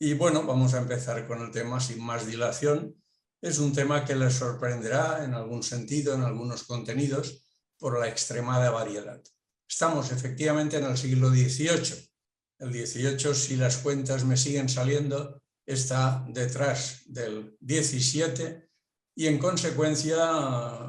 Y bueno, vamos a empezar con el tema sin más dilación. Es un tema que les sorprenderá en algún sentido, en algunos contenidos, por la extremada variedad. Estamos efectivamente en el siglo XVIII. El XVIII, si las cuentas me siguen saliendo, está detrás del XVII y en consecuencia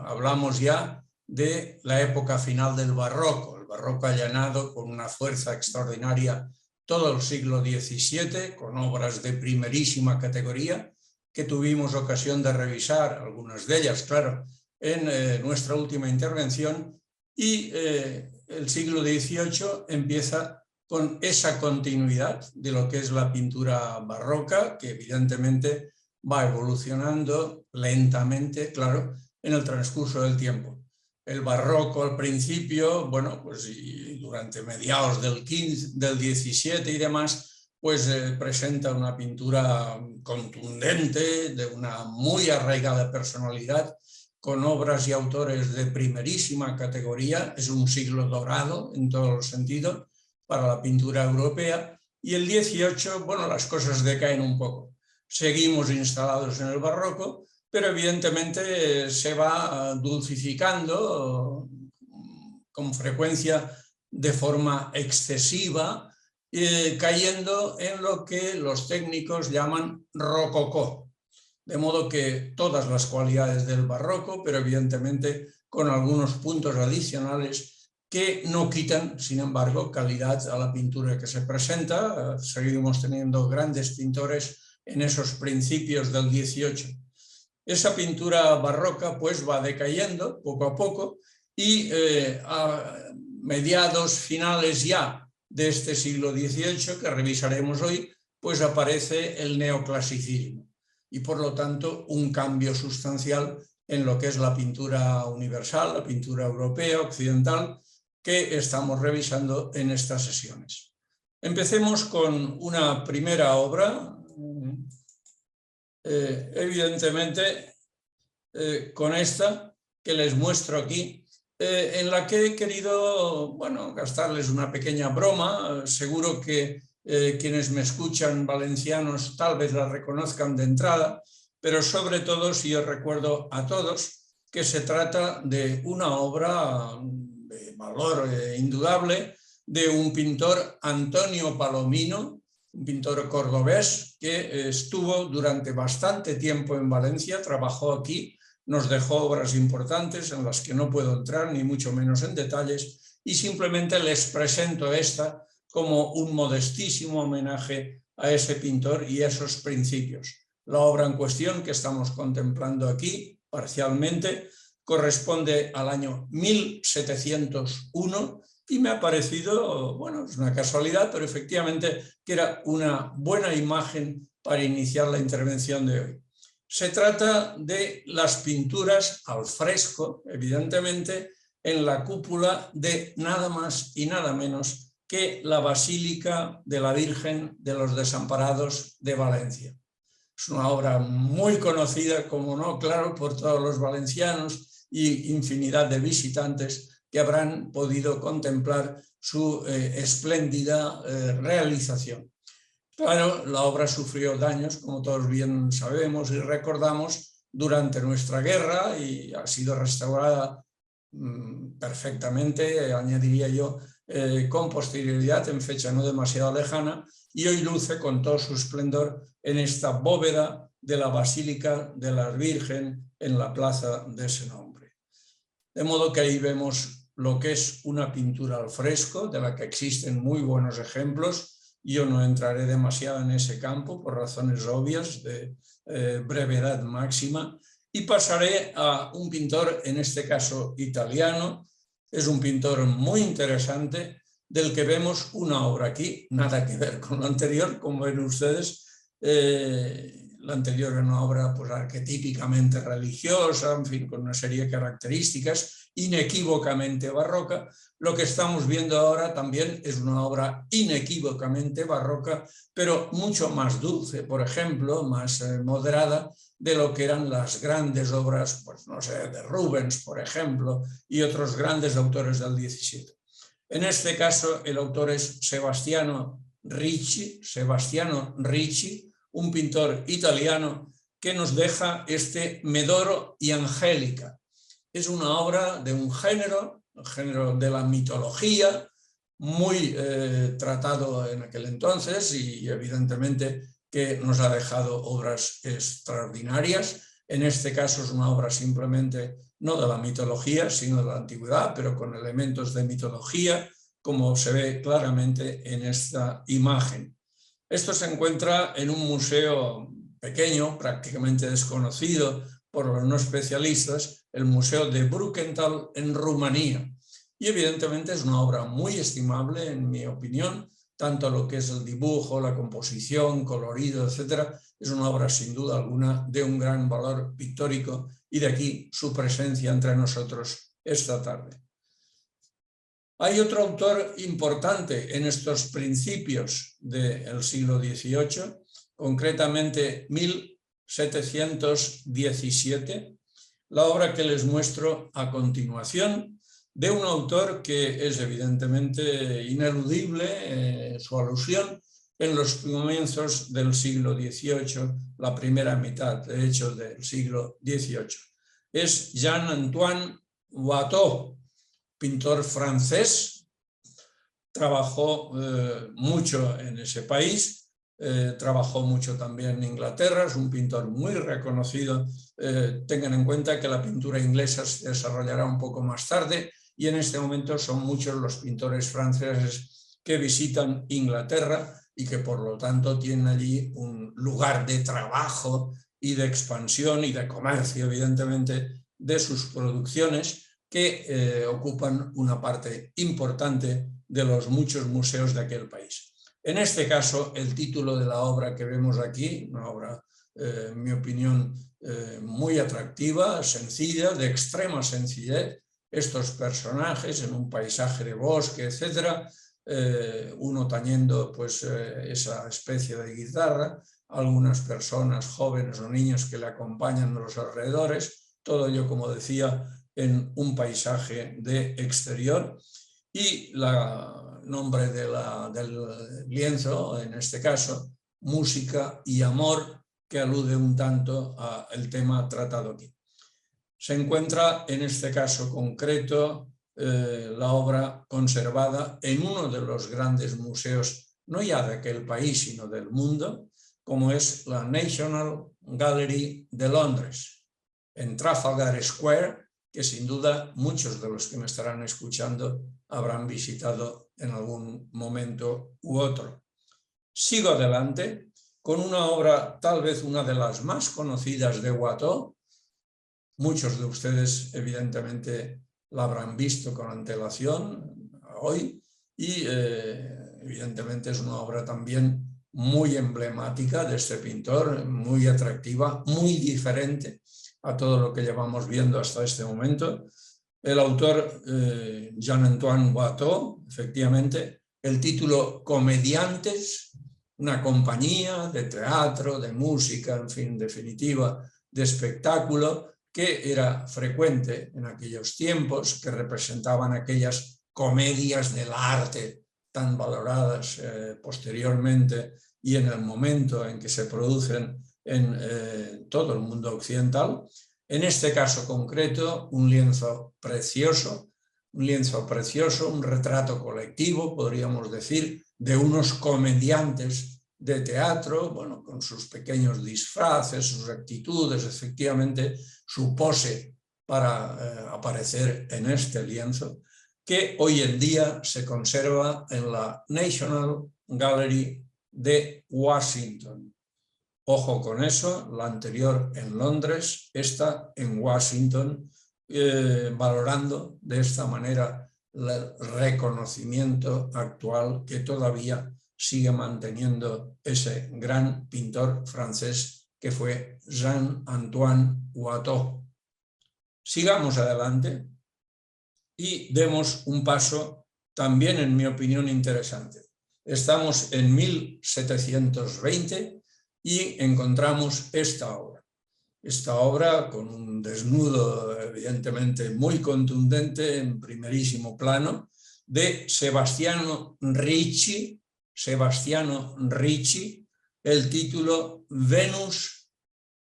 hablamos ya de la época final del barroco. El barroco ha llenado con una fuerza extraordinaria todo el siglo XVII, con obras de primerísima categoría, que tuvimos ocasión de revisar, algunas de ellas, claro, en nuestra última intervención, y el siglo XVIII empieza con esa continuidad de lo que es la pintura barroca, que evidentemente va evolucionando lentamente, claro, en el transcurso del tiempo. El barroco al principio, bueno, pues y durante mediados del XVII y demás, pues presenta una pintura contundente, de una muy arraigada personalidad, con obras y autores de primerísima categoría. Es un siglo dorado en todos los sentidos para la pintura europea. Y el XVIII, bueno, las cosas decaen un poco. Seguimos instalados en el barroco, pero evidentemente se va dulcificando con frecuencia de forma excesiva, cayendo en lo que los técnicos llaman rococó. De modo que todas las cualidades del barroco, pero evidentemente con algunos puntos adicionales que no quitan, sin embargo, calidad a la pintura que se presenta. Seguimos teniendo grandes pintores en esos principios del XVIII. Esa pintura barroca pues va decayendo poco a poco y a mediados finales ya de este siglo XVIII, que revisaremos hoy, pues aparece el neoclasicismo y por lo tanto un cambio sustancial en lo que es la pintura universal, la pintura europea, occidental, que estamos revisando en estas sesiones. Empecemos con una primera obra, evidentemente con esta que les muestro aquí, en la que he querido, bueno, gastarles una pequeña broma. Seguro que quienes me escuchan valencianos tal vez la reconozcan de entrada, pero sobre todo si os recuerdo a todos que se trata de una obra de valor indudable de un pintor, Antonio Palomino, un pintor cordobés que estuvo durante bastante tiempo en Valencia, trabajó aquí, nos dejó obras importantes en las que no puedo entrar ni mucho menos en detalles, y simplemente les presento esta como un modestísimo homenaje a ese pintor y a esos principios. La obra en cuestión que estamos contemplando aquí, parcialmente, corresponde al año 1701 y me ha parecido, bueno, es una casualidad, pero efectivamente que era una buena imagen para iniciar la intervención de hoy. Se trata de las pinturas al fresco, evidentemente, en la cúpula de nada más y nada menos que la Basílica de la Virgen de los Desamparados de Valencia. Es una obra muy conocida, como no, claro, por todos los valencianos y infinidad de visitantes que habrán podido contemplar su espléndida realización. Claro, la obra sufrió daños, como todos bien sabemos y recordamos, durante nuestra guerra y ha sido restaurada perfectamente, añadiría yo, con posterioridad en fecha no demasiado lejana, y hoy luce con todo su esplendor en esta bóveda de la Basílica de la Virgen en la plaza de ese nombre. De modo que ahí vemos lo que es una pintura al fresco, de la que existen muy buenos ejemplos. Yo no entraré demasiado en ese campo por razones obvias de brevedad máxima y pasaré a un pintor, en este caso italiano. Es un pintor muy interesante del que vemos una obra aquí, nada que ver con lo anterior, como ven ustedes. La anterior era una obra pues, arquetípicamente religiosa, en fin, con una serie de características, inequívocamente barroca. Lo que estamos viendo ahora también es una obra inequívocamente barroca, pero mucho más dulce, por ejemplo, más moderada de lo que eran las grandes obras, pues no sé, de Rubens, por ejemplo, y otros grandes autores del XVII. En este caso, el autor es Sebastiano Ricci, Sebastiano Ricci, un pintor italiano que nos deja este Medoro y Angélica. Es una obra de un género, el género de la mitología, muy tratado en aquel entonces y evidentemente que nos ha dejado obras extraordinarias. En este caso es una obra simplemente no de la mitología, sino de la antigüedad, pero con elementos de mitología, como se ve claramente en esta imagen. Esto se encuentra en un museo pequeño, prácticamente desconocido por los no especialistas, el Museo de Brukenthal en Rumanía. Y evidentemente es una obra muy estimable, en mi opinión, tanto lo que es el dibujo, la composición, colorido, etcétera. Es una obra sin duda alguna de un gran valor pictórico y de aquí su presencia entre nosotros esta tarde. Hay otro autor importante en estos principios del siglo XVIII, concretamente 1717, la obra que les muestro a continuación, de un autor que es evidentemente ineludible, su alusión, en los comienzos del siglo XVIII, la primera mitad, de hecho, del siglo XVIII. Es Jean-Antoine Watteau, pintor francés, trabajó mucho en ese país, trabajó mucho también en Inglaterra, es un pintor muy reconocido. Tengan en cuenta que la pintura inglesa se desarrollará un poco más tarde y en este momento son muchos los pintores franceses que visitan Inglaterra y que por lo tanto tienen allí un lugar de trabajo y de expansión y de comercio, evidentemente, de sus producciones que ocupan una parte importante de los muchos museos de aquel país. En este caso, el título de la obra que vemos aquí, una obra, en mi opinión, muy atractiva, sencilla, de extrema sencillez, estos personajes en un paisaje de bosque, etcétera, uno tañendo pues, esa especie de guitarra, algunas personas jóvenes o niños que le acompañan en los alrededores, todo ello, como decía, en un paisaje de exterior, y el nombre del lienzo, en este caso, Música y Amor, que alude un tanto al tema tratado aquí. Se encuentra en este caso concreto la obra conservada en uno de los grandes museos, no ya de aquel país, sino del mundo, como es la National Gallery de Londres, en Trafalgar Square, que sin duda muchos de los que me estarán escuchando habrán visitado en algún momento u otro. Sigo adelante con una obra, tal vez una de las más conocidas de Watteau. Muchos de ustedes evidentemente la habrán visto con antelación hoy y evidentemente es una obra también muy emblemática de este pintor, muy atractiva, muy diferente a todo lo que llevamos viendo hasta este momento. El autor, Jean-Antoine Watteau, efectivamente, el título Comediantes, una compañía de teatro, de música, en fin, definitiva, de espectáculo, que era frecuente en aquellos tiempos, que representaban aquellas comedias del arte tan valoradas posteriormente y en el momento en que se producen en todo el mundo occidental. En este caso concreto, un lienzo precioso, un retrato colectivo, podríamos decir, de unos comediantes de teatro, bueno, con sus pequeños disfraces, sus actitudes, efectivamente, su pose para aparecer en este lienzo, que hoy en día se conserva en la National Gallery de Washington. Ojo con eso, la anterior en Londres, esta en Washington, valorando de esta manera el reconocimiento actual que todavía sigue manteniendo ese gran pintor francés que fue Jean-Antoine Watteau. Sigamos adelante y demos un paso también, en mi opinión, interesante. Estamos en 1720 y encontramos esta obra. Esta obra con un desnudo evidentemente muy contundente en primerísimo plano de Sebastiano Ricci, Sebastiano Ricci el título Venus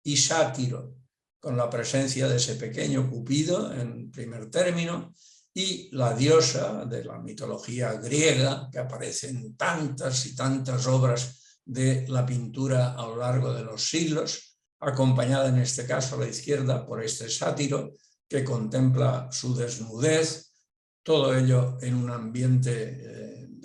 y Sátiro, con la presencia de ese pequeño Cupido en primer término y la diosa de la mitología griega que aparece en tantas y tantas obras de la pintura a lo largo de los siglos, acompañada en este caso a la izquierda por este sátiro que contempla su desnudez, todo ello en un ambiente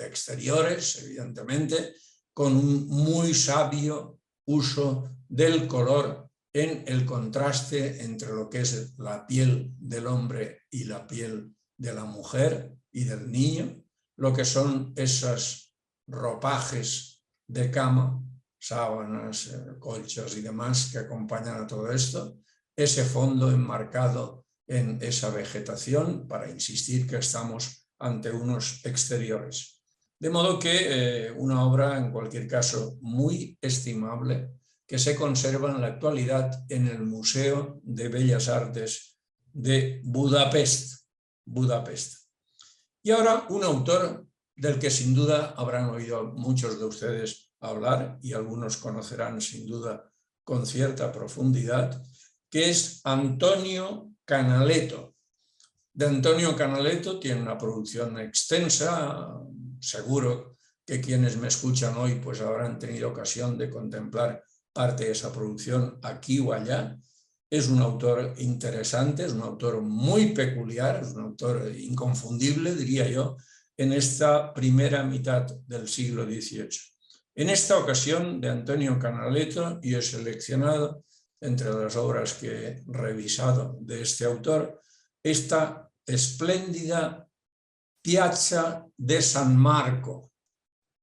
de exteriores, evidentemente, con un muy sabio uso del color en el contraste entre lo que es la piel del hombre y la piel de la mujer y del niño, lo que son esos ropajes de cama, sábanas, colchas y demás que acompañan a todo esto, ese fondo enmarcado en esa vegetación para insistir que estamos ante unos exteriores. De modo que una obra, en cualquier caso, muy estimable, que se conserva en la actualidad en el Museo de Bellas Artes de Budapest. Y ahora un autor del que sin duda habrán oído muchos de ustedes hablar y algunos conocerán sin duda con cierta profundidad, que es Antonio Canaletto. De Antonio Canaletto tiene una producción extensa, seguro que quienes me escuchan hoy pues habrán tenido ocasión de contemplar parte de esa producción aquí o allá. Es un autor interesante, es un autor muy peculiar, es un autor inconfundible, diría yo, en esta primera mitad del siglo XVIII. En esta ocasión, de Antonio Canaletto, yo he seleccionado, entre las obras que he revisado de este autor, esta espléndida Piazza de San Marco.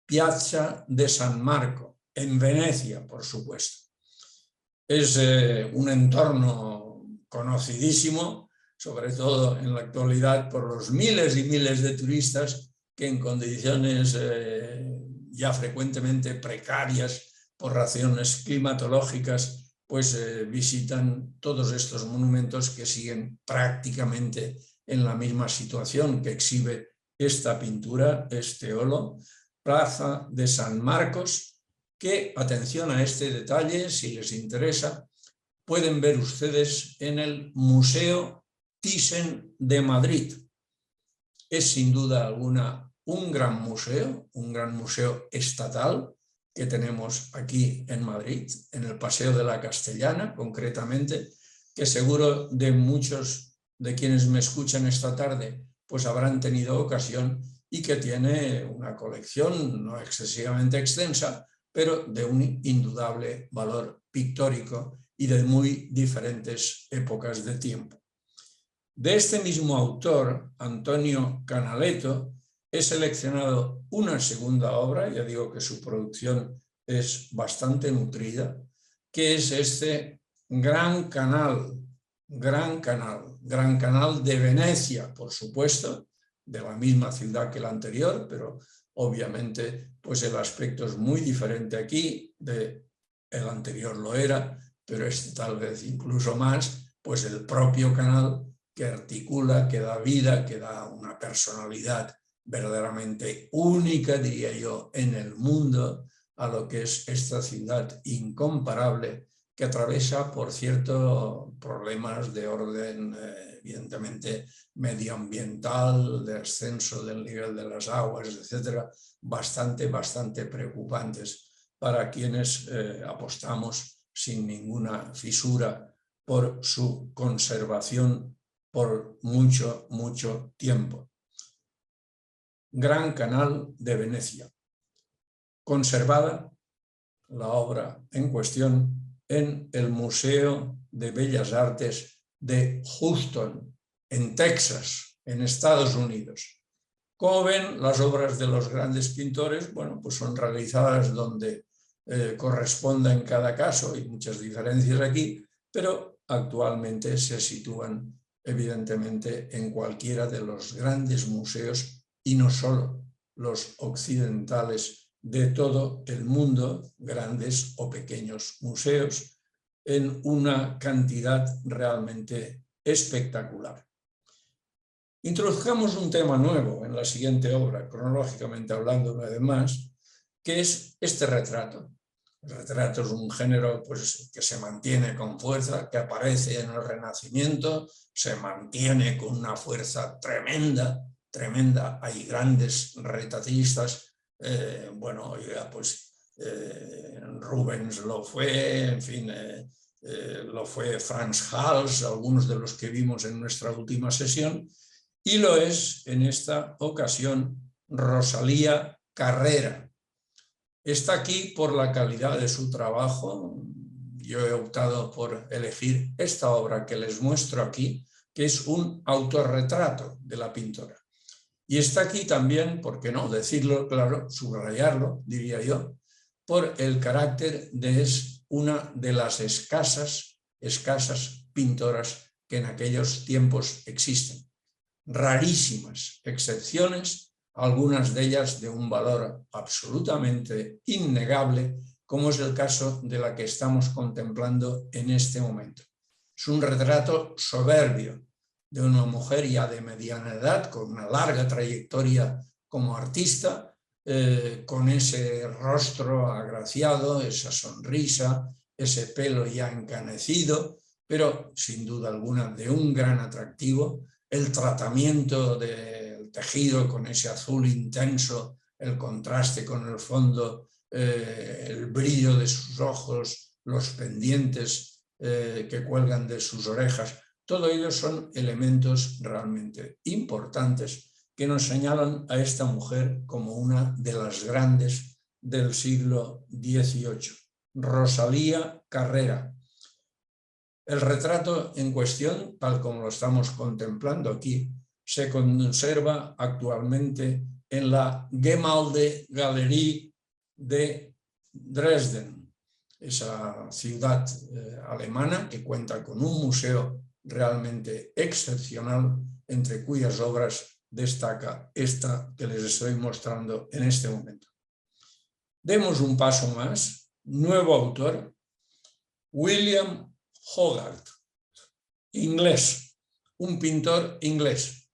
Piazza de San Marco, en Venecia, por supuesto. Es un entorno conocidísimo, sobre todo en la actualidad por los miles y miles de turistas que en condiciones ya frecuentemente precarias por razones climatológicas, pues visitan todos estos monumentos que siguen prácticamente en la misma situación que exhibe esta pintura, este olo, Plaza de San Marcos, que, atención a este detalle, si les interesa, pueden ver ustedes en el Museo Thyssen de Madrid. Es sin duda alguna un gran museo estatal que tenemos aquí en Madrid, en el Paseo de la Castellana, concretamente, que seguro de muchos de quienes me escuchan esta tarde pues habrán tenido ocasión, y que tiene una colección no excesivamente extensa, pero de un indudable valor pictórico y de muy diferentes épocas de tiempo. De este mismo autor, Antonio Canaletto, he seleccionado una segunda obra, ya digo que su producción es bastante nutrida, que es este Gran Canal de Venecia, por supuesto, de la misma ciudad que la anterior, pero obviamente pues el aspecto es muy diferente aquí, el anterior lo era, pero este tal vez incluso más, pues el propio canal que articula, que da vida, que da una personalidad verdaderamente única, diría yo, en el mundo, a lo que es esta ciudad incomparable que atraviesa, por cierto, problemas de orden, evidentemente, medioambiental, de ascenso del nivel de las aguas, etcétera, bastante preocupantes para quienes apostamos sin ninguna fisura por su conservación por mucho tiempo. Gran Canal de Venecia. Conservada la obra en cuestión en el Museo de Bellas Artes de Houston, en Texas, en Estados Unidos. Como ven, las obras de los grandes pintores, bueno, pues son realizadas donde corresponda en cada caso, hay muchas diferencias aquí, pero actualmente se sitúan evidentemente en cualquiera de los grandes museos, y no solo los occidentales, de todo el mundo, grandes o pequeños museos, en una cantidad realmente espectacular. Introduzcamos un tema nuevo en la siguiente obra, cronológicamente hablando una vez más, ¿Qué es este retrato? El retrato es un género pues, que se mantiene con fuerza, que aparece en el Renacimiento, se mantiene con una fuerza tremenda, tremenda. Hay grandes retratistas, bueno, ya pues Rubens lo fue, en fin, lo fue Frans Hals, algunos de los que vimos en nuestra última sesión, y lo es en esta ocasión Rosalía Carrera. Está aquí por la calidad de su trabajo. Yo he optado por elegir esta obra que les muestro aquí, que es un autorretrato de la pintora. Y está aquí también, ¿por qué no decirlo claro, subrayarlo, diría yo, por el carácter de es una de las escasas pintoras que en aquellos tiempos existen. Rarísimas excepciones, algunas de ellas de un valor absolutamente innegable, como es el caso de la que estamos contemplando en este momento. Es un retrato soberbio de una mujer ya de mediana edad, con una larga trayectoria como artista, con ese rostro agraciado, esa sonrisa, ese pelo ya encanecido, pero sin duda alguna de un gran atractivo. El tratamiento del tejido con ese azul intenso, el contraste con el fondo, el brillo de sus ojos, los pendientes que cuelgan de sus orejas, todo ello son elementos realmente importantes que nos señalan a esta mujer como una de las grandes del siglo XVIII. Rosalía Carrera. El retrato en cuestión, tal como lo estamos contemplando aquí, se conserva actualmente en la Gemäldegalerie de Dresden, esa ciudad alemana que cuenta con un museo realmente excepcional, entre cuyas obras destaca esta que les estoy mostrando en este momento. Demos un paso más, nuevo autor, William Hogarth, inglés, un pintor inglés.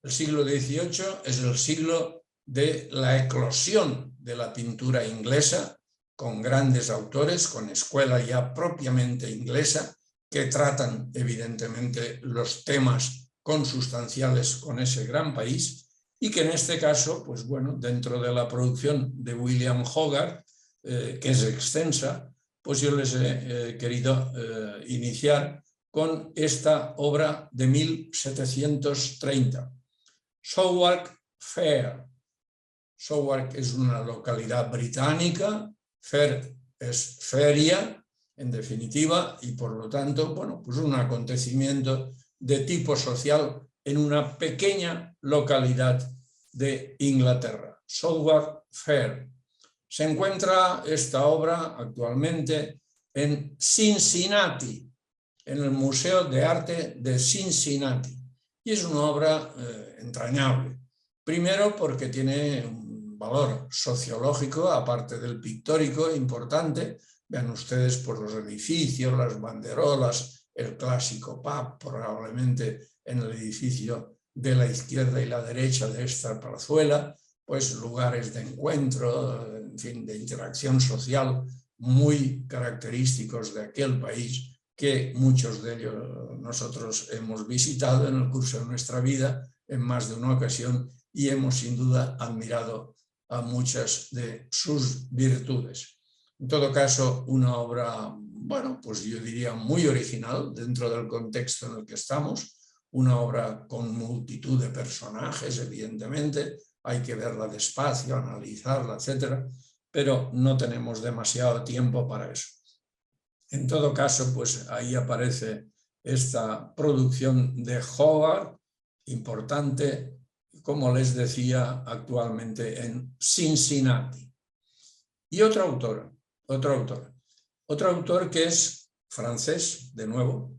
El siglo XVIII es el siglo de la eclosión de la pintura inglesa, con grandes autores, con escuela ya propiamente inglesa, que tratan evidentemente los temas consustanciales con ese gran país, y que en este caso, pues bueno, dentro de la producción de William Hogarth, que es extensa, pues yo les he querido iniciar con esta obra de 1730, Southwark Fair. Southwark es una localidad británica, fair es feria, en definitiva, y por lo tanto, bueno, pues un acontecimiento de tipo social en una pequeña localidad de Inglaterra, Southwark Fair. Se encuentra esta obra actualmente en Cincinnati, en el Museo de Arte de Cincinnati, y es una obra entrañable. Primero porque tiene un valor sociológico, aparte del pictórico, importante. Vean ustedes por los edificios, las banderolas, el clásico pub, probablemente en el edificio de la izquierda y la derecha de esta plazuela, pues lugares de encuentro, en fin, de interacción social muy característicos de aquel país, que muchos de ellos nosotros hemos visitado en el curso de nuestra vida en más de una ocasión y hemos sin duda admirado a muchas de sus virtudes. En todo caso, una obra, bueno, pues yo diría muy original dentro del contexto en el que estamos, una obra con multitud de personajes, evidentemente, hay que verla despacio, analizarla, etcétera, pero no tenemos demasiado tiempo para eso. En todo caso, pues ahí aparece esta producción de Hogarth, importante, como les decía, actualmente en Cincinnati. Y otro autor que es francés, de nuevo,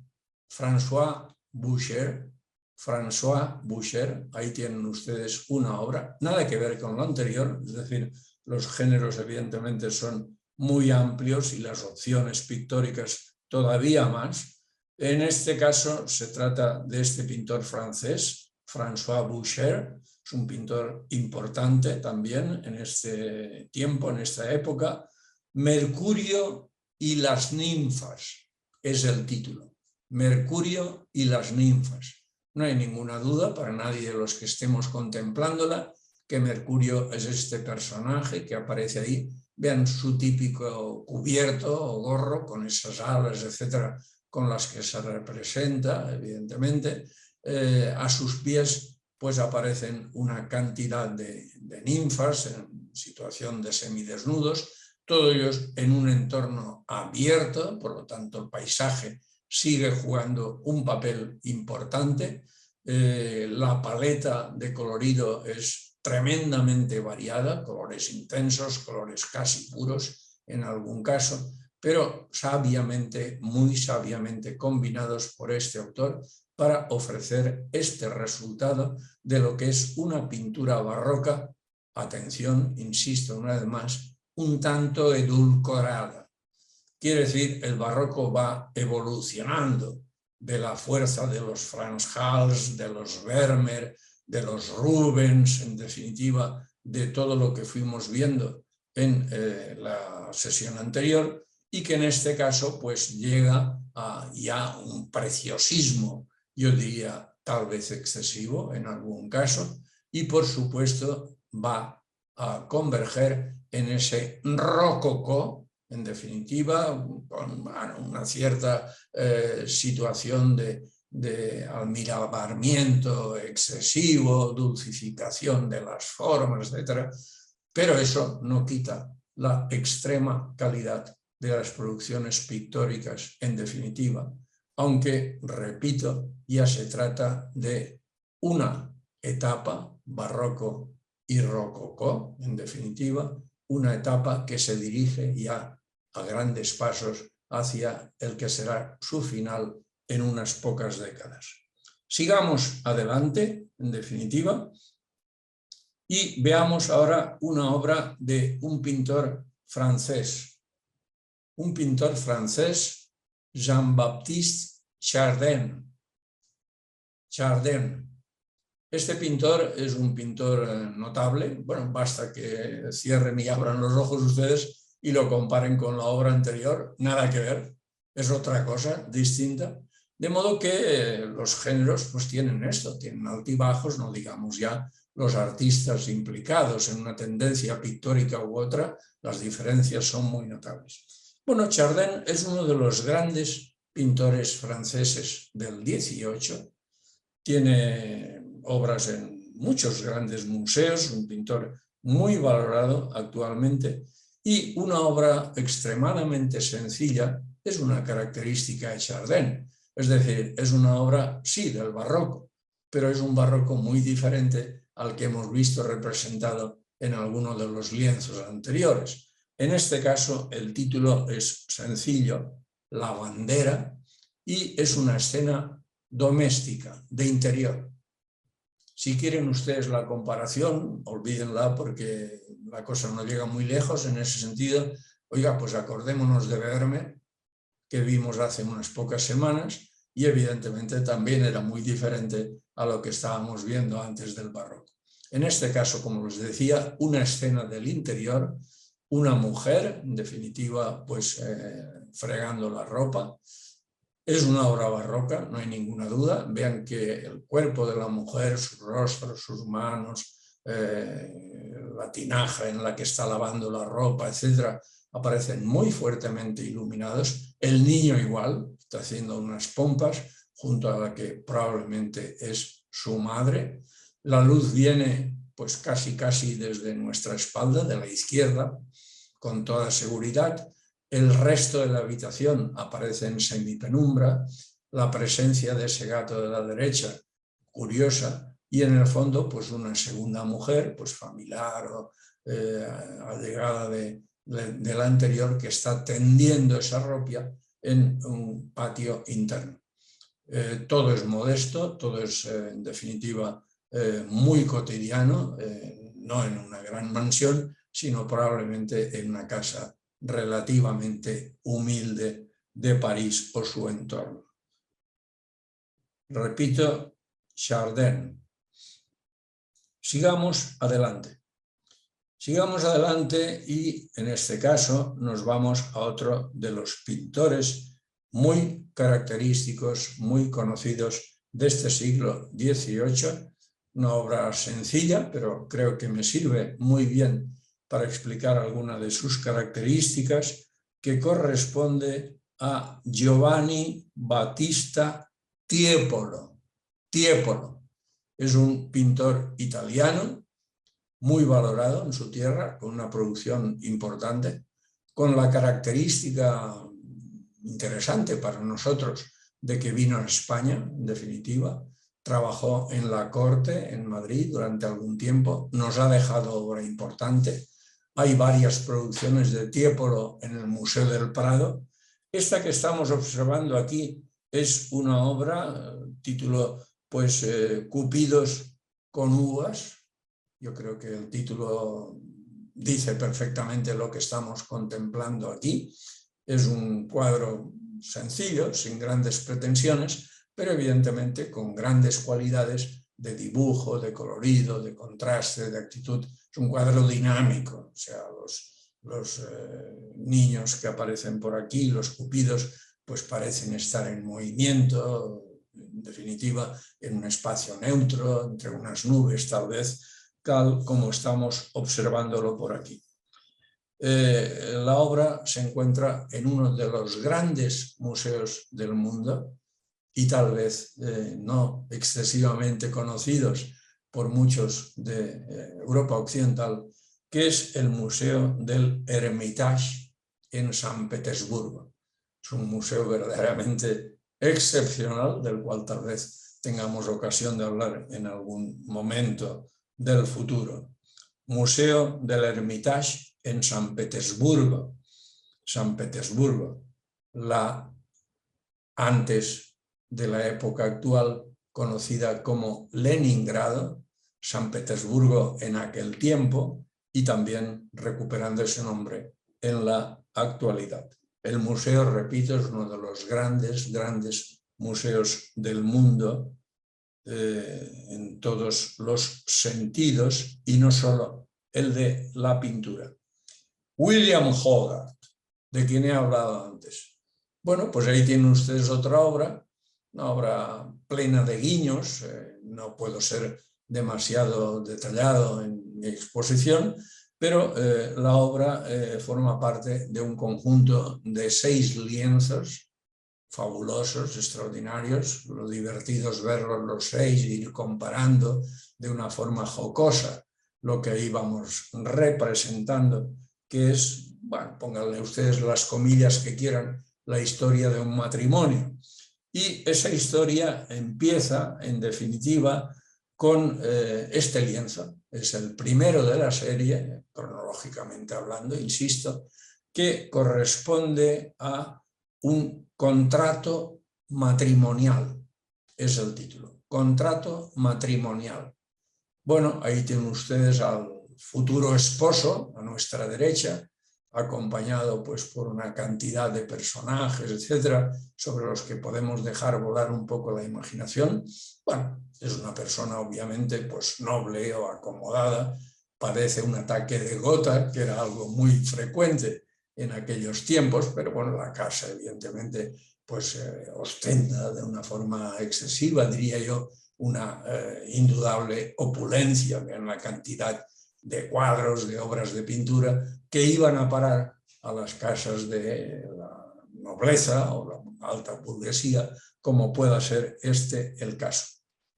François Boucher. François Boucher, ahí tienen ustedes una obra, nada que ver con lo anterior, es decir, los géneros evidentemente son muy amplios y las opciones pictóricas todavía más. En este caso se trata de este pintor francés, François Boucher, es un pintor importante también en este tiempo, en esta época. Mercurio y las ninfas es el título. Mercurio y las ninfas. No hay ninguna duda para nadie de los que estemos contemplándola que Mercurio es este personaje que aparece ahí. Vean su típico cubierto o gorro con esas alas, etcétera, con las que se representa, evidentemente. A sus pies pues aparecen una cantidad de ninfas en situación de semidesnudos, todos ellos en un entorno abierto, por lo tanto el paisaje sigue jugando un papel importante. La paleta de colorido es tremendamente variada, colores intensos, colores casi puros en algún caso, pero sabiamente, muy sabiamente combinados por este autor para ofrecer este resultado de lo que es una pintura barroca, atención, insisto una vez más, un tanto edulcorada. Quiere decir, el barroco va evolucionando de la fuerza de los Frans Hals, de los Vermeer, de los Rubens, en definitiva, de todo lo que fuimos viendo en la sesión anterior, y que en este caso pues llega a ya un preciosismo, yo diría tal vez excesivo en algún caso, y por supuesto va a converger en ese rococó, en definitiva, con una cierta situación de almiramiento excesivo, dulcificación de las formas, etc. Pero eso no quita la extrema calidad de las producciones pictóricas, en definitiva, aunque, repito, ya se trata de una etapa barroco y rococó, en definitiva, una etapa que se dirige ya a grandes pasos hacia el que será su final en unas pocas décadas. Sigamos adelante, en definitiva, y veamos ahora una obra de un pintor francés. Un pintor francés, Jean-Baptiste Chardin. Este pintor es un pintor notable. Bueno, basta que cierren y abran los ojos ustedes y lo comparen con la obra anterior. Nada que ver, es otra cosa distinta. De modo que los géneros pues tienen esto, tienen altibajos, no digamos ya los artistas implicados en una tendencia pictórica u otra, las diferencias son muy notables. Bueno, Chardin es uno de los grandes pintores franceses del 18, tiene obras en muchos grandes museos, un pintor muy valorado actualmente, y una obra extremadamente sencilla es una característica de Chardin. Es decir, es una obra, sí, del barroco, pero es un barroco muy diferente al que hemos visto representado en alguno de los lienzos anteriores. En este caso, el título es sencillo, La bandera, y es una escena doméstica, de interior. Si quieren ustedes la comparación, olvídenla porque la cosa no llega muy lejos en ese sentido. Oiga, pues acordémonos de Vermeer, que vimos hace unas pocas semanas, y evidentemente también era muy diferente a lo que estábamos viendo antes del barroco. En este caso, como les decía, una escena del interior, una mujer, en definitiva, pues fregando la ropa. Es una obra barroca, no hay ninguna duda. Vean que el cuerpo de la mujer, su rostro, sus manos, la tinaja en la que está lavando la ropa, etc., aparecen muy fuertemente iluminados. El niño igual, está haciendo unas pompas junto a la que probablemente es su madre. La luz viene pues casi desde nuestra espalda, de la izquierda, con toda seguridad. El resto de la habitación aparece en semipenumbra, la presencia de ese gato de la derecha, curiosa, y en el fondo pues una segunda mujer, pues familiar o allegada de la anterior, que está tendiendo esa ropa en un patio interno. Todo es modesto, todo es en definitiva muy cotidiano, no en una gran mansión, sino probablemente en una casa relativamente humilde de París o su entorno. Repito, Chardin. Sigamos adelante. Sigamos adelante y en este caso nos vamos a otro de los pintores muy característicos, muy conocidos de este siglo XVIII, una obra sencilla, pero creo que me sirve muy bien para explicar algunas de sus características, que corresponde a Giovanni Battista Tiepolo. Tiepolo es un pintor italiano muy valorado en su tierra, con una producción importante, con la característica interesante para nosotros de que vino a España, en definitiva, trabajó en la corte en Madrid durante algún tiempo, nos ha dejado obra importante. Hay varias producciones de Tiepolo en el Museo del Prado. Esta que estamos observando aquí es una obra, título pues Cupidos con uvas. Yo creo que el título dice perfectamente lo que estamos contemplando aquí. Es un cuadro sencillo, sin grandes pretensiones, pero evidentemente con grandes cualidades de dibujo, de colorido, de contraste, de actitud. Es un cuadro dinámico, o sea, los niños que aparecen por aquí, los cupidos, pues parecen estar en movimiento, en definitiva, en un espacio neutro, entre unas nubes tal vez, tal como estamos observándolo por aquí. La obra se encuentra en uno de los grandes museos del mundo y tal vez no excesivamente conocidos por muchos de Europa Occidental, que es el Museo del Hermitage en San Petersburgo. Es un museo verdaderamente excepcional, del cual tal vez tengamos ocasión de hablar en algún momento del futuro. Museo del Hermitage en San Petersburgo. San Petersburgo, antes de la época actual conocida como Leningrado, San Petersburgo en aquel tiempo, y también recuperando ese nombre en la actualidad. El museo, repito, es uno de los grandes museos del mundo, en todos los sentidos, y no solo el de la pintura. William Hogarth, de quien he hablado antes. Bueno, pues ahí tienen ustedes otra obra, una obra plena de guiños. No puedo ser demasiado detallado en mi exposición, pero la obra forma parte de un conjunto de 6 lienzos fabulosos, extraordinarios. Lo divertido es verlos los 6 y ir comparando de una forma jocosa lo que íbamos representando, que es, bueno, pónganle ustedes las comillas que quieran, la historia de un matrimonio. Y esa historia empieza, en definitiva, con este lienzo. Es el primero de la serie, cronológicamente hablando, insisto, que corresponde a un contrato matrimonial. Es el título, contrato matrimonial. Bueno, ahí tienen ustedes al futuro esposo, a nuestra derecha, acompañado pues por una cantidad de personajes, etcétera, sobre los que podemos dejar volar un poco la imaginación. Bueno, es una persona obviamente pues noble o acomodada, padece un ataque de gota, que era algo muy frecuente en aquellos tiempos, pero bueno, la casa evidentemente pues ostenta de una forma excesiva, diría yo, una indudable opulencia en la cantidad de cuadros, de obras de pintura que iban a parar a las casas de la nobleza o la alta burguesía, como pueda ser este el caso.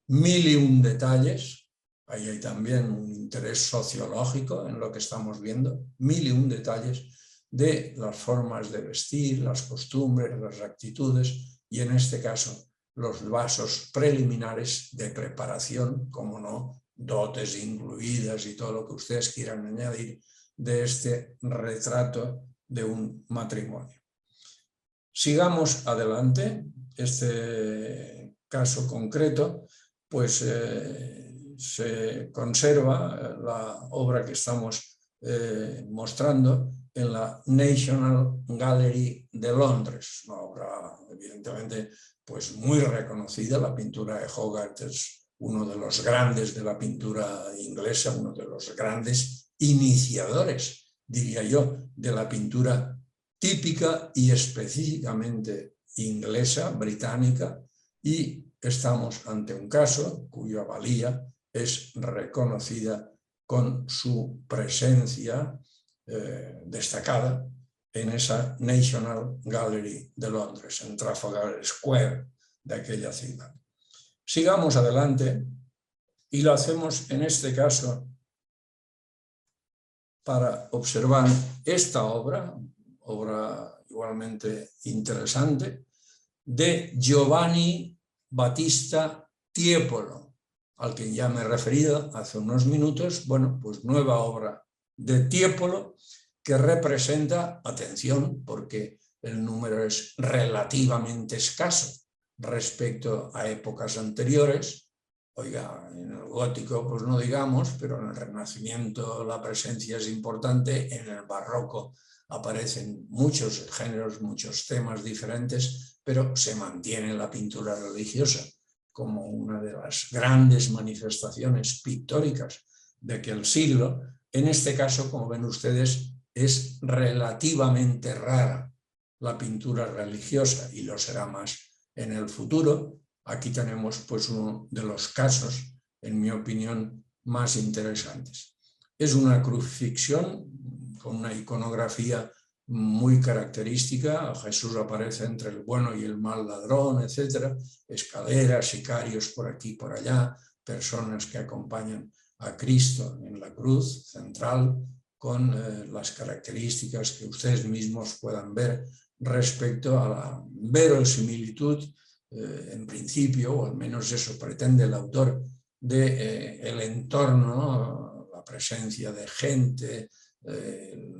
1001 detalles, ahí hay también un interés sociológico en lo que estamos viendo, 1001 detalles de las formas de vestir, las costumbres, las actitudes y en este caso los vasos preliminares de preparación, como no, dotes incluidas y todo lo que ustedes quieran añadir de este retrato de un matrimonio. Sigamos adelante. Este caso concreto, pues se conserva la obra que estamos mostrando en la National Gallery de Londres, una obra evidentemente pues muy reconocida. La pintura de Hogarth es uno de los grandes de la pintura inglesa, uno de los grandes iniciadores, diría yo, de la pintura típica y específicamente inglesa, británica, y estamos ante un caso cuya valía es reconocida con su presencia destacada en esa National Gallery de Londres, en Trafalgar Square de aquella ciudad. Sigamos adelante y lo hacemos en este caso para observar esta obra igualmente interesante, de Giovanni Battista Tiepolo, al que ya me he referido hace unos minutos. Bueno, pues nueva obra de Tiepolo que representa, atención, porque el número es relativamente escaso respecto a épocas anteriores. Oiga, en el gótico pues no digamos, pero en el Renacimiento la presencia es importante, en el barroco aparecen muchos géneros, muchos temas diferentes, pero se mantiene la pintura religiosa como una de las grandes manifestaciones pictóricas de aquel siglo. En este caso, como ven ustedes, es relativamente rara la pintura religiosa y lo será más en el futuro. Aquí tenemos pues uno de los casos, en mi opinión, más interesantes. Es una crucifixión con una iconografía muy característica. Jesús aparece entre el bueno y el mal ladrón, etc. Escaleras, sicarios por aquí y por allá, personas que acompañan a Cristo en la cruz central, con las características que ustedes mismos puedan ver respecto a la verosimilitud, en principio, o al menos eso pretende el autor, del entorno, ¿no? La presencia de gente,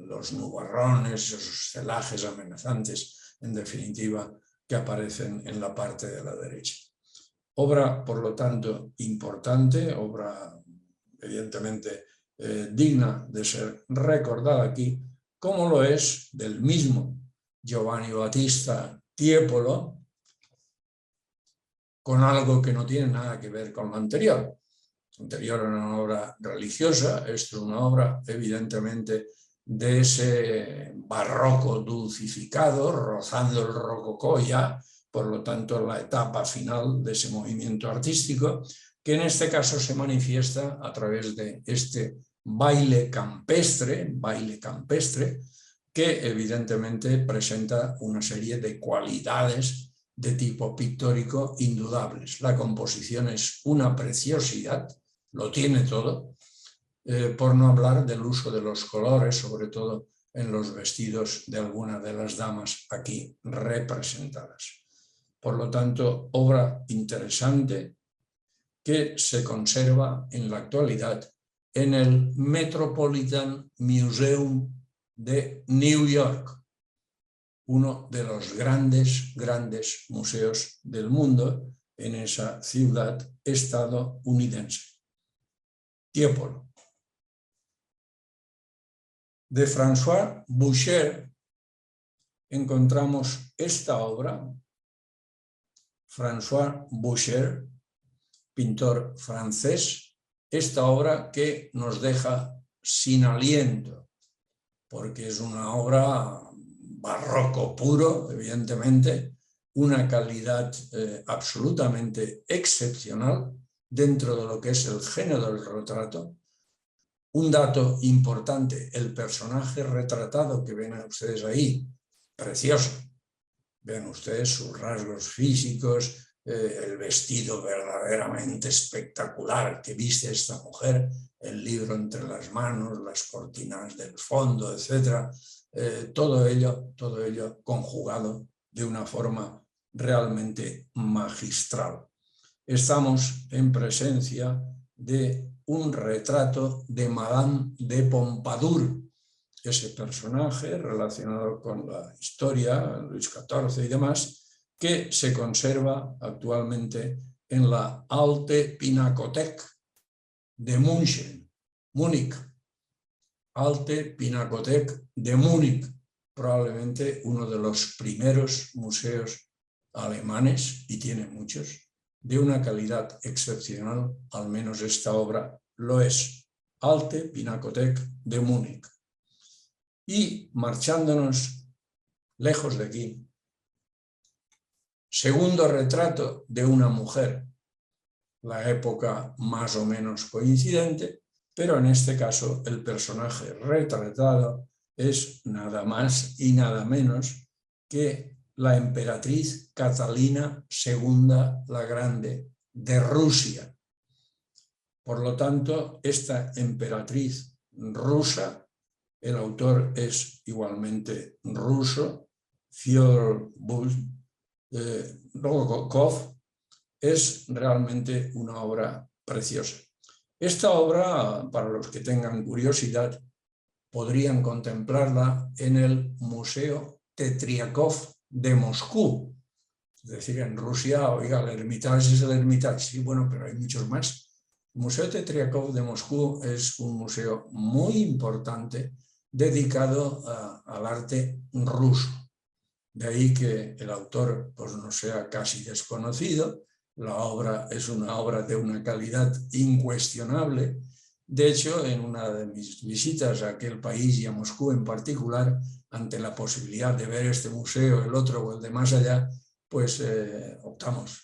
los nubarrones, esos celajes amenazantes, en definitiva, que aparecen en la parte de la derecha. Obra, por lo tanto, importante, obra evidentemente digna de ser recordada aquí, como lo es del mismo Giovanni Battista Tiepolo, con algo que no tiene nada que ver con lo anterior. Lo anterior era una obra religiosa, esto es una obra evidentemente de ese barroco dulcificado, rozando el rococó ya, por lo tanto la etapa final de ese movimiento artístico, que en este caso se manifiesta a través de este baile campestre, que evidentemente presenta una serie de cualidades de tipo pictórico indudables. La composición es una preciosidad, lo tiene todo, por no hablar del uso de los colores, sobre todo en los vestidos de algunas de las damas aquí representadas. Por lo tanto, obra interesante que se conserva en la actualidad en el Metropolitan Museum de New York, uno de los grandes museos del mundo en esa ciudad estadounidense. Tiepolo. De François Boucher encontramos esta obra. François Boucher, pintor francés, esta obra que nos deja sin aliento, porque es una obra barroco puro, evidentemente, una calidad absolutamente excepcional dentro de lo que es el género del retrato. Un dato importante, el personaje retratado que ven ustedes ahí, precioso. Ven ustedes sus rasgos físicos, el vestido verdaderamente espectacular que viste esta mujer, el libro entre las manos, las cortinas del fondo, etc. Todo ello conjugado de una forma realmente magistral. Estamos en presencia de un retrato de Madame de Pompadour, ese personaje relacionado con la historia, Luis XIV y demás, que se conserva actualmente en la Alte Pinakothek de Múnich. Alte Pinakothek de Múnich, probablemente uno de los primeros museos alemanes, y tiene muchos, de una calidad excepcional, al menos esta obra lo es. Alte Pinakothek de Múnich. Y marchándonos lejos de aquí, segundo retrato de una mujer, la época más o menos coincidente, pero en este caso el personaje retratado es nada más y nada menos que la emperatriz Catalina II la Grande de Rusia. Por lo tanto, esta emperatriz rusa, el autor es igualmente ruso, Fyodor Bulgakov, es realmente una obra preciosa. Esta obra, para los que tengan curiosidad, podrían contemplarla en el Museo Tetriakov de Moscú. Es decir, en Rusia, oiga, el Hermitage es el Hermitage, sí, bueno, pero hay muchos más. El Museo Tetriakov de Moscú es un museo muy importante dedicado al arte ruso. De ahí que el autor pues, no sea casi desconocido. La obra es una obra de una calidad incuestionable. De hecho, en una de mis visitas a aquel país y a Moscú en particular, ante la posibilidad de ver este museo, el otro o el de más allá, pues optamos.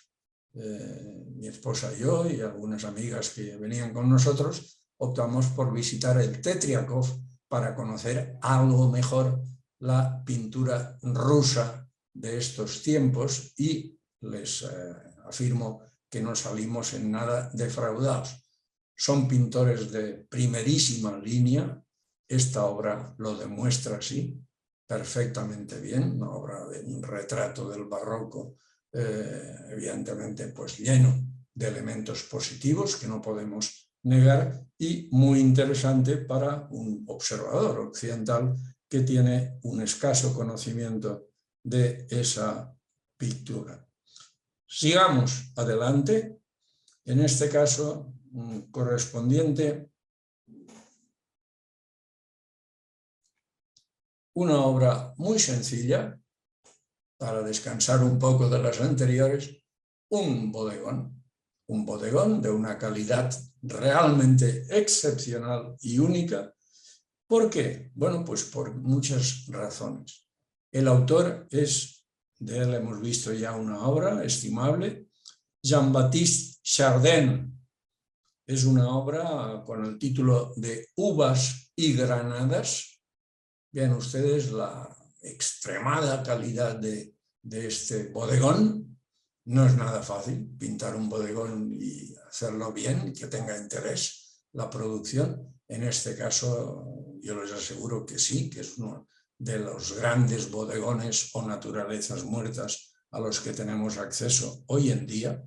Mi esposa y yo y algunas amigas que venían con nosotros, optamos por visitar el Tetriakov para conocer algo mejor la pintura rusa de estos tiempos y les afirmo que no salimos en nada defraudados. Son pintores de primerísima línea, esta obra lo demuestra así, perfectamente bien, una obra de un retrato del barroco, evidentemente pues lleno de elementos positivos que no podemos negar y muy interesante para un observador occidental que tiene un escaso conocimiento de esa pintura. Sigamos adelante, en este caso correspondiente una obra muy sencilla, para descansar un poco de las anteriores, un bodegón de una calidad realmente excepcional y única. ¿Por qué? Bueno, pues por muchas razones. El autor es, de él hemos visto ya una obra estimable, Jean-Baptiste Chardin. Es una obra con el título de Uvas y Granadas. Vean ustedes la extremada calidad de este bodegón. No es nada fácil pintar un bodegón y hacerlo bien, que tenga interés la producción. En este caso yo les aseguro que sí, que es uno de los grandes bodegones o naturalezas muertas a los que tenemos acceso hoy en día.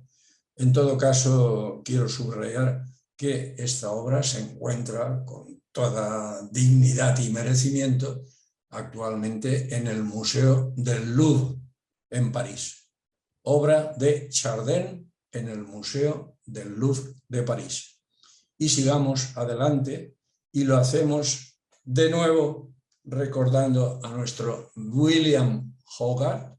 En todo caso, quiero subrayar que esta obra se encuentra con toda dignidad y merecimiento actualmente en el Museo del Louvre, en París. Obra de Chardin en el Museo del Louvre de París. Y sigamos adelante y lo hacemos de nuevo recordando a nuestro William Hogarth.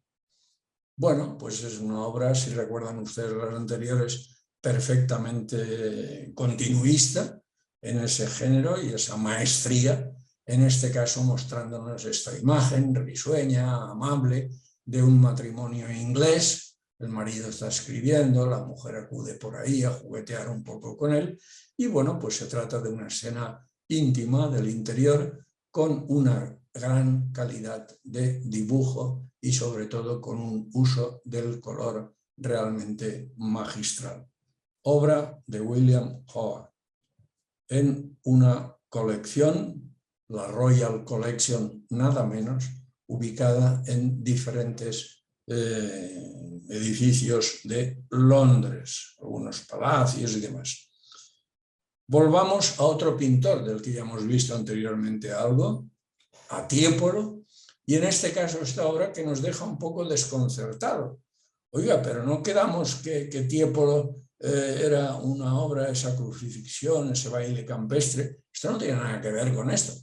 Bueno, pues es una obra, si recuerdan ustedes las anteriores, perfectamente continuista en ese género y esa maestría, en este caso mostrándonos esta imagen risueña, amable, de un matrimonio inglés. El marido está escribiendo, la mujer acude por ahí a juguetear un poco con él y bueno, pues se trata de una escena íntima del interior con una gran calidad de dibujo y sobre todo con un uso del color realmente magistral. Obra de William Hogarth en una colección, la Royal Collection nada menos, ubicada en diferentes edificios de Londres, algunos palacios y demás. Volvamos a otro pintor del que ya hemos visto anteriormente algo, a Tiepolo, y en este caso esta obra que nos deja un poco desconcertado. Oiga, pero no quedamos que Tiepolo era una obra, esa crucifixión, ese baile campestre. Esto no tiene nada que ver con esto.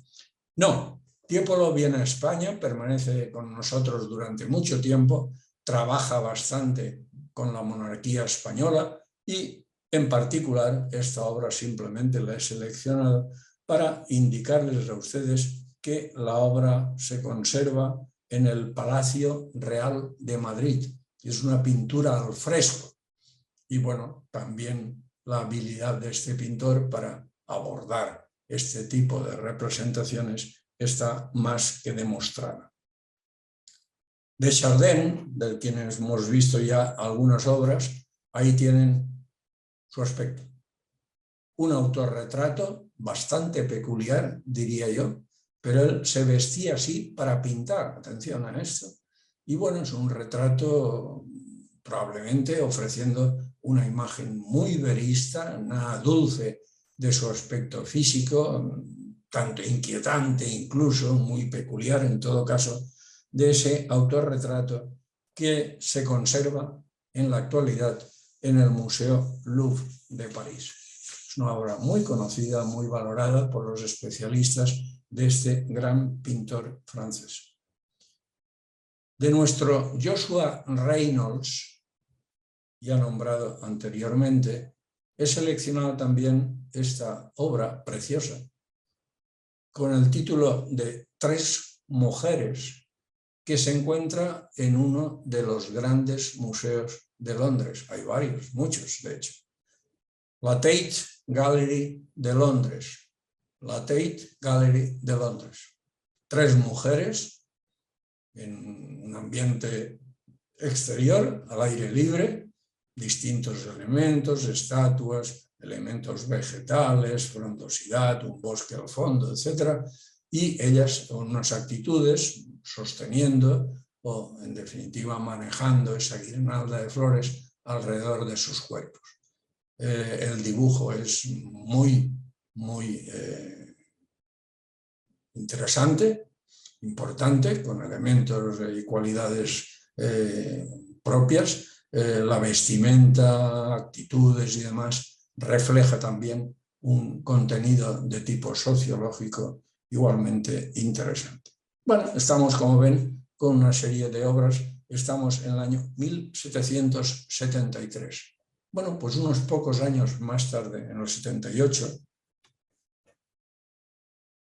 No, Tiepolo viene a España, permanece con nosotros durante mucho tiempo, trabaja bastante con la monarquía española y, en particular, esta obra simplemente la he seleccionado para indicarles a ustedes que la obra se conserva en el Palacio Real de Madrid. Es una pintura al fresco y, bueno, también la habilidad de este pintor para abordar este tipo de representaciones está más que demostrada. De Chardin, de quienes hemos visto ya algunas obras, ahí tienen su aspecto. Un autorretrato bastante peculiar, diría yo, pero él se vestía así para pintar, atención a esto. Y bueno, es un retrato probablemente ofreciendo una imagen muy verista, nada dulce de su aspecto físico, tanto inquietante incluso, muy peculiar en todo caso, de ese autorretrato que se conserva en la actualidad en el Museo Louvre de París. Es una obra muy conocida, muy valorada por los especialistas de este gran pintor francés. De nuestro Joshua Reynolds, ya nombrado anteriormente, he seleccionado también esta obra preciosa con el título de Tres mujeres, que se encuentra en uno de los grandes museos de Londres. Hay varios, muchos de hecho. La Tate Gallery de Londres. La Tate Gallery de Londres. Tres mujeres en un ambiente exterior, al aire libre, distintos elementos, estatuas, elementos vegetales, frondosidad, un bosque al fondo, etc. Y ellas con unas actitudes sosteniendo o, en definitiva, manejando esa guirnalda de flores alrededor de sus cuerpos. El dibujo es muy interesante, importante, con elementos y cualidades propias. La vestimenta, actitudes y demás refleja también un contenido de tipo sociológico igualmente interesante. Bueno, estamos, como ven, con una serie de obras. Estamos en el año 1773. Bueno, pues unos pocos años más tarde, en el 78,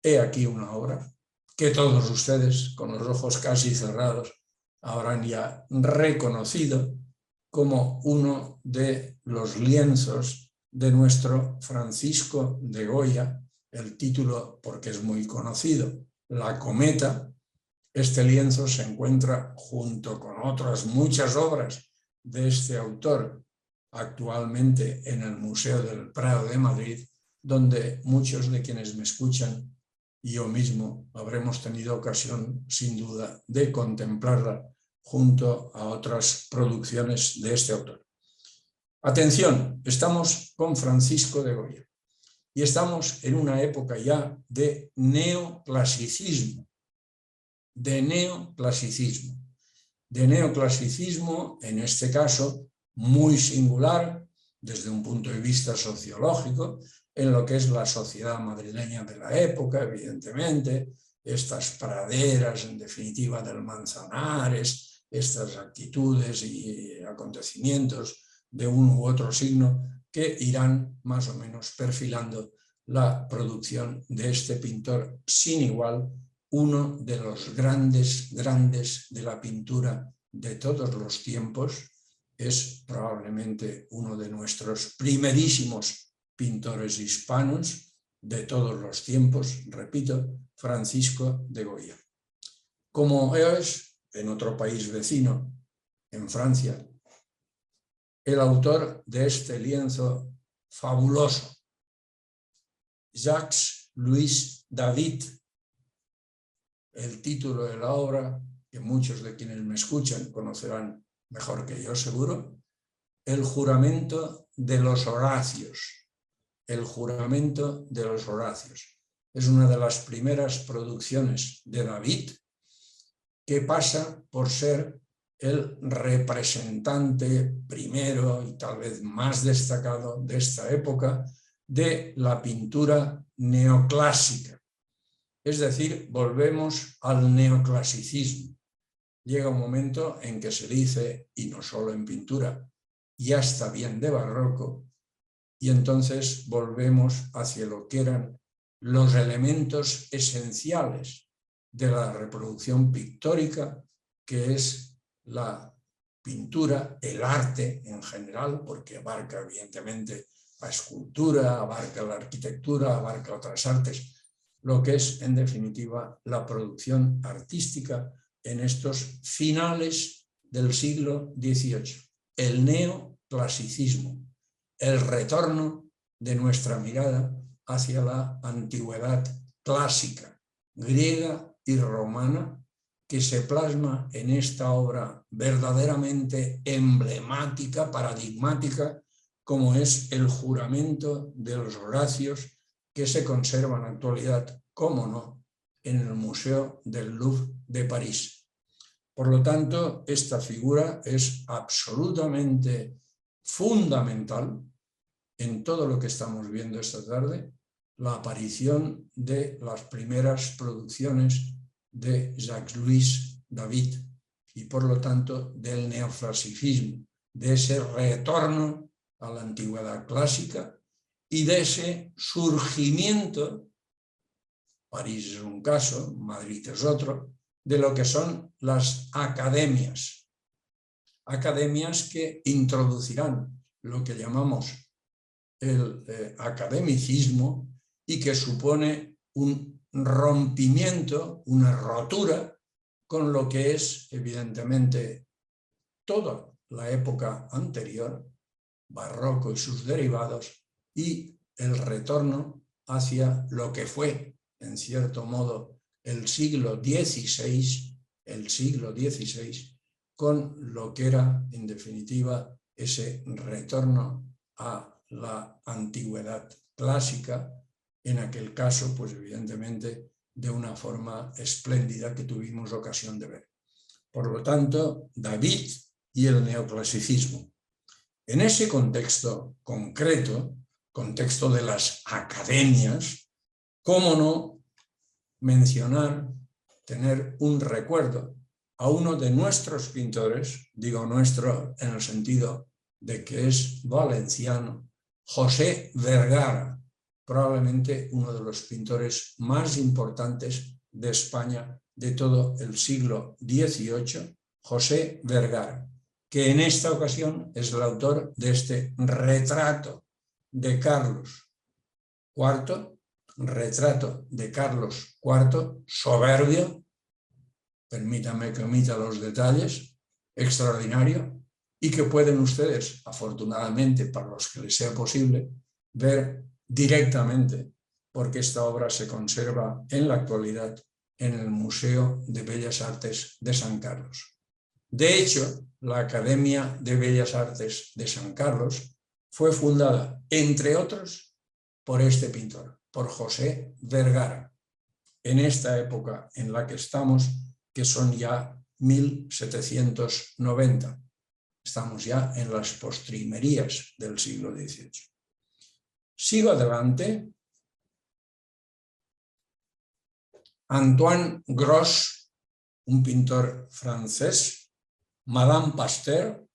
he aquí una obra que todos ustedes, con los ojos casi cerrados, habrán ya reconocido como uno de los lienzos de nuestro Francisco de Goya, el título porque es muy conocido, La cometa. Este lienzo se encuentra junto con otras muchas obras de este autor actualmente en el Museo del Prado de Madrid, donde muchos de quienes me escuchan y yo mismo habremos tenido ocasión, sin duda, de contemplarla junto a otras producciones de este autor. Atención, estamos con Francisco de Goya y estamos en una época ya de neoclasicismo, en este caso muy singular desde un punto de vista sociológico, en lo que es la sociedad madrileña de la época, evidentemente, estas praderas, en definitiva, del Manzanares, estas actitudes y acontecimientos de un u otro signo que irán más o menos perfilando la producción de este pintor sin igual, uno de los grandes de la pintura de todos los tiempos. Es probablemente uno de nuestros primerísimos pintores hispanos de todos los tiempos, repito, Francisco de Goya. Como es en otro país vecino, en Francia, el autor de este lienzo fabuloso, Jacques-Louis David, el título de la obra, que muchos de quienes me escuchan conocerán mejor que yo seguro, El juramento de los Horacios. El juramento de los Horacios. Es una de las primeras producciones de David que pasa por ser el representante primero y tal vez más destacado de esta época de la pintura neoclásica. Es decir, volvemos al neoclasicismo. Llega un momento en que se dice, y no solo en pintura, ya está bien de barroco, y entonces volvemos hacia lo que eran los elementos esenciales de la reproducción pictórica, que es la pintura, el arte en general, porque abarca evidentemente la escultura, abarca la arquitectura, abarca otras artes, lo que es en definitiva la producción artística en estos finales del siglo XVIII, el neoclasicismo, el retorno de nuestra mirada hacia la antigüedad clásica, griega y romana, que se plasma en esta obra verdaderamente emblemática, paradigmática, como es el juramento de los Horacios, que se conserva en la actualidad, cómo no, en el Museo del Louvre de París. Por lo tanto, esta figura es absolutamente fundamental en todo lo que estamos viendo esta tarde, la aparición de las primeras producciones de Jacques-Louis David y por lo tanto del neoclasicismo, de ese retorno a la antigüedad clásica y de ese surgimiento, París es un caso, Madrid es otro, de lo que son las academias. Academias que introducirán lo que llamamos el academicismo y que supone un rompimiento, una rotura con lo que es evidentemente toda la época anterior, barroco y sus derivados, y el retorno hacia lo que fue, en cierto modo, el siglo XVI, con lo que era, en definitiva, ese retorno a la antigüedad clásica, en aquel caso, pues evidentemente, de una forma espléndida que tuvimos ocasión de ver. Por lo tanto, David y el neoclasicismo. En ese contexto concreto, contexto de las academias, ¿cómo no mencionar, tener un recuerdo a uno de nuestros pintores, digo nuestro en el sentido de que es valenciano, José Vergara, probablemente uno de los pintores más importantes de España de todo el siglo XVIII, José Vergara, que en esta ocasión es el autor de este retrato de Carlos IV, retrato de Carlos IV, soberbio, permítanme que omita los detalles, extraordinario, y que pueden ustedes, afortunadamente para los que les sea posible, ver directamente, porque esta obra se conserva en la actualidad en el Museo de Bellas Artes de San Carlos. De hecho, la Academia de Bellas Artes de San Carlos fue fundada, entre otros, por este pintor, por José Vergara, en esta época en la que estamos, que son ya 1790. Estamos ya en las postrimerías del siglo XVIII. Sigo adelante. Antoine Gros, un pintor francés, Madame Pasteur,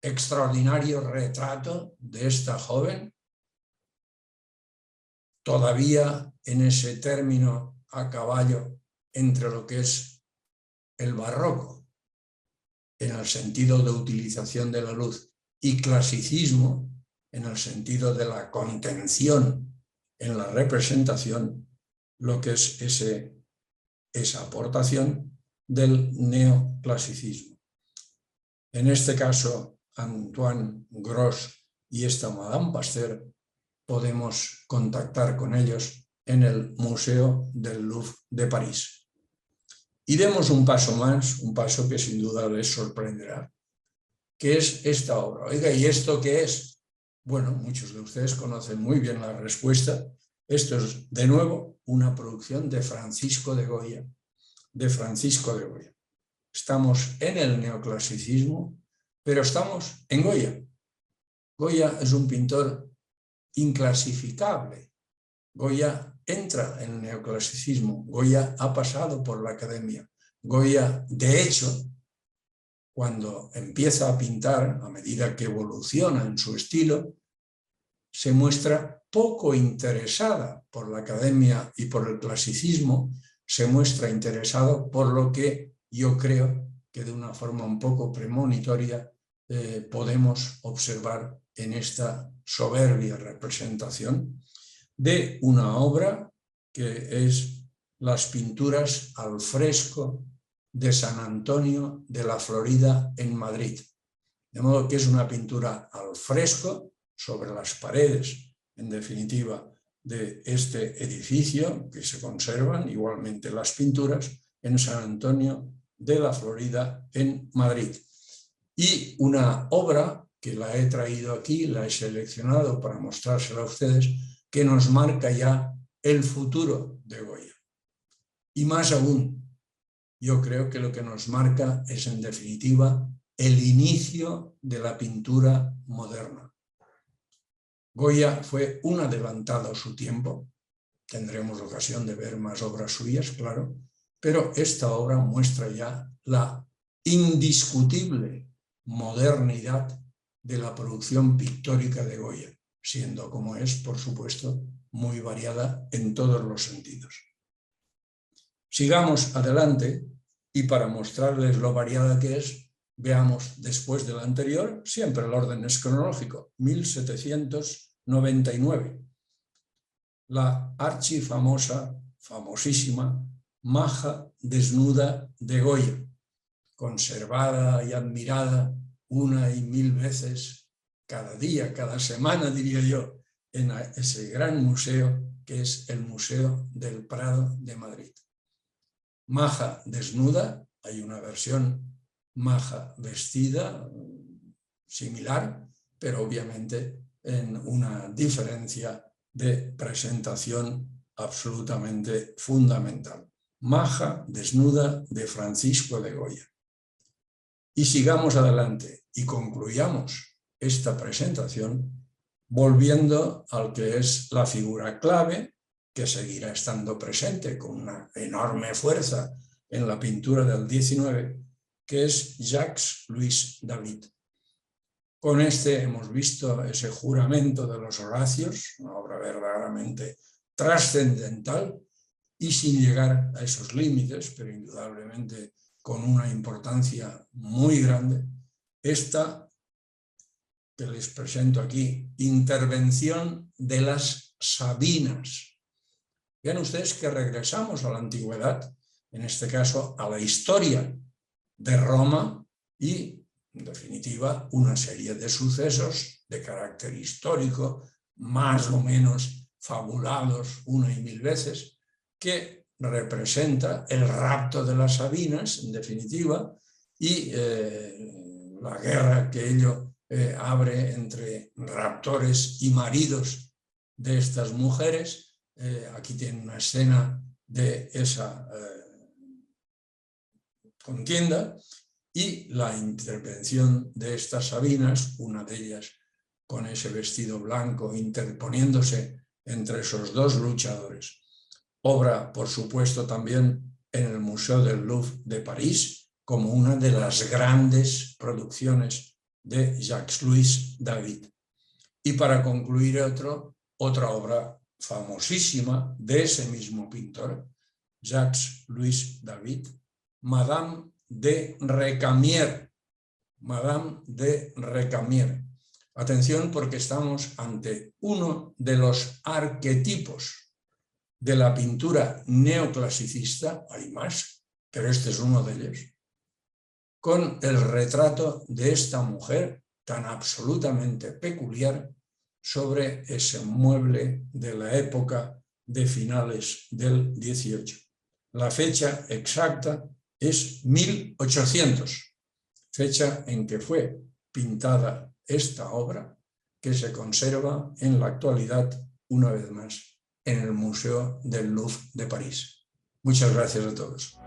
extraordinario retrato de esta joven, todavía en ese término a caballo entre lo que es el barroco, en el sentido de utilización de la luz, y clasicismo, en el sentido de la contención en la representación, lo que es esa aportación del neoclasicismo. En este caso, Antoine Gros y esta Madame Pasteur, podemos contactar con ellos en el Museo del Louvre de París. Y demos un paso más, un paso que sin duda les sorprenderá, que es esta obra. Oiga, ¿y esto qué es? Bueno, muchos de ustedes conocen muy bien la respuesta. Esto es, de nuevo, una producción de Francisco de Goya. Estamos en el neoclasicismo, pero estamos en Goya. Goya es un pintor inclasificable. Goya entra en el neoclasicismo. Goya ha pasado por la academia. Goya, de hecho, cuando empieza a pintar, a medida que evoluciona en su estilo, se muestra poco interesada por la academia y por el clasicismo, se muestra interesado por lo que yo creo que de una forma un poco premonitoria podemos observar en esta soberbia representación de una obra que es las pinturas al fresco de San Antonio de la Florida en Madrid. De modo que es una pintura al fresco sobre las paredes, en definitiva, de este edificio, que se conservan igualmente las pinturas en San Antonio de la Florida en Madrid. Y una obra que la he traído aquí, la he seleccionado para mostrársela a ustedes, que nos marca ya el futuro de Goya. Y más aún, yo creo que lo que nos marca es, en definitiva, el inicio de la pintura moderna. Goya fue un adelantado a su tiempo, tendremos ocasión de ver más obras suyas, claro, pero esta obra muestra ya la indiscutible modernidad de la producción pictórica de Goya, siendo como es, por supuesto, muy variada en todos los sentidos. Sigamos adelante y para mostrarles lo variada que es, veamos después del anterior, siempre el orden es cronológico, 1799. La archifamosa, famosísima, Maja desnuda de Goya, conservada y admirada una y mil veces, cada día, cada semana, diría yo, en ese gran museo que es el Museo del Prado de Madrid. Maja desnuda, hay una versión Maja vestida, similar, pero obviamente en una diferencia de presentación absolutamente fundamental. Maja desnuda de Francisco de Goya. Y sigamos adelante y concluyamos esta presentación volviendo al que es la figura clave, que seguirá estando presente con una enorme fuerza en la pintura del XIX, que es Jacques-Louis David. Con este hemos visto ese juramento de los Horacios, una obra verdaderamente trascendental y sin llegar a esos límites, pero indudablemente con una importancia muy grande. Esta que les presento aquí, Intervención de las Sabinas. Vean ustedes que regresamos a la antigüedad, en este caso a la historia de Roma y, en definitiva, una serie de sucesos de carácter histórico, más o menos fabulados una y mil veces, que representa el rapto de las Sabinas, en definitiva, y la guerra que ello abre entre raptores y maridos de estas mujeres. Aquí tiene una escena de esa contienda y la intervención de estas Sabinas, una de ellas con ese vestido blanco interponiéndose entre esos dos luchadores. Obra, por supuesto, también en el Museo del Louvre de París, como una de las grandes producciones de Jacques-Louis David. Y para concluir otra obra famosísima de ese mismo pintor, Jacques-Louis David, Madame de Recamier. Madame de Recamier. Atención, porque estamos ante uno de los arquetipos de la pintura neoclasicista, hay más, pero este es uno de ellos, con el retrato de esta mujer tan absolutamente peculiar sobre ese mueble de la época de finales del XVIII. La fecha exacta es 1800, fecha en que fue pintada esta obra, que se conserva en la actualidad, una vez más, en el Museo del Louvre de París. Muchas gracias a todos.